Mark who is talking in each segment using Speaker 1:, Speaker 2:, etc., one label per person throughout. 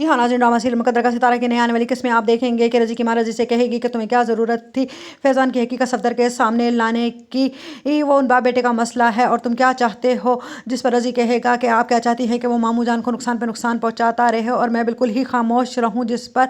Speaker 1: जी हाँ नाज़रीन, drama serial मुकद्दर का सितारा की नई आने वाली किस्में आप देखेंगे कि रज़ी की माँ रज़ी से कहेगी कि तुम्हें क्या ज़रूरत थी फैज़ान की हकीकत सफदर के सामने लाने की। वो उन बाप बेटे का मसला है और तुम क्या चाहते हो। जिस पर रज़ी कहेगा कि आप क्या चाहती हैं कि वो मामू जान को नुकसान पे नुकसान पहुंचाता रहे और मैं बिल्कुल ही खामोश रहूं। जिस पर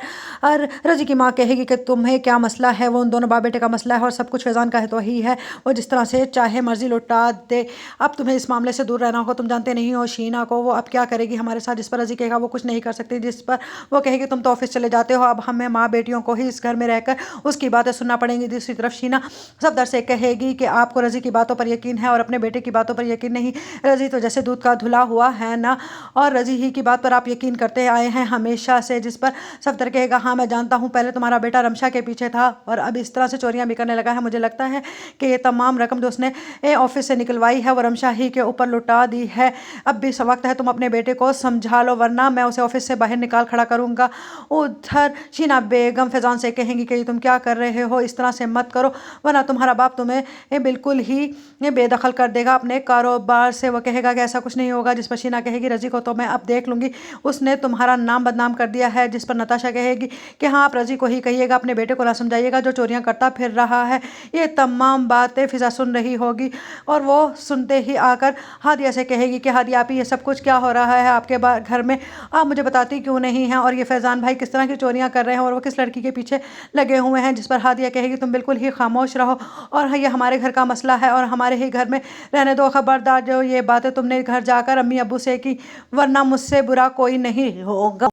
Speaker 1: रज़ी की माँ कहेगी कि तुम्हें क्या मसला है, वो उन दोनों बाप बेटे का मसला है और सब कुछ फैज़ान का है तो ही है, वो जिस तरह से चाहे मर्जी लुटा दे। अब तुम्हें इस मामले से दूर रहना होगा, तुम जानते नहीं हो शीना को वो अब क्या करेगी हमारे साथ। जिस पर रज़ी कहेगा वो कुछ नहीं कर सकती। जिस पर वो कहेगी तुम तो ऑफिस चले जाते हो, अब हमें माँ बेटियों को ही इस घर में रहकर उसकी बातें सुनना पड़ेंगी। दूसरी तरफ शीना सफदर से कहेगी कि आपको रज़ी की बातों पर यकीन है और अपने बेटे की बातों पर यकीन नहीं। रज़ी तो जैसे दूध का धुला हुआ है ना, और रज़ी ही की बात पर आप यकीन करते आए हैं हमेशा से। जिस पर सफदर कहेगा हाँ मैं जानता हूँ, पहले तुम्हारा बेटा रमशा के पीछे था और अब इस तरह से चोरियां भी करने लगा है। मुझे लगता है कि ये तमाम रकम जो उसने ऑफिस से निकलवाई है वो रमशा ही के ऊपर लुटा दी है। अब भी वक्त है तुम अपने बेटे को समझा लो, वरना मैं उसे ऑफिस से बाहर निकाल खड़ा करूंगा। उधर शीना बेगम फैजान से कहेंगी कि तुम क्या कर रहे हो, इस तरह से मत करो वरना तुम्हारा बाप तुम्हें बिल्कुल ही बेदखल कर देगा अपने कारोबार से। वो कहेगा कि ऐसा कुछ नहीं होगा। जिस पर शीना कहेगी रज़ी को तो मैं अब देख लूंगी, उसने तुम्हारा नाम बदनाम कर दिया है। जिस पर नताशा कहेगी कि हाँ आप रज़ी को ही कहिएगा, अपने बेटे को ना समझाइएगा जो चोरियां करता फिर रहा है। ये तमाम बातें फिजा सुन रही होगी और वो सुनते ही आकर हादिया से कहेगी कि हादिया आप ये सब कुछ क्या हो रहा है आपके घर में, आप मुझे बताती क्यों नहीं हैं, और ये फैज़ान भाई किस तरह की चोरियां कर रहे हैं और वो किस लड़की के पीछे लगे हुए हैं। जिस पर हादिया कहेगी तुम बिल्कुल ही खामोश रहो और ये हमारे घर का मसला है और हमारे ही घर में रहने दो। खबरदार जो ये बातें तुमने घर जाकर अम्मी अब्बू से की, वरना मुझसे बुरा कोई नहीं होगा।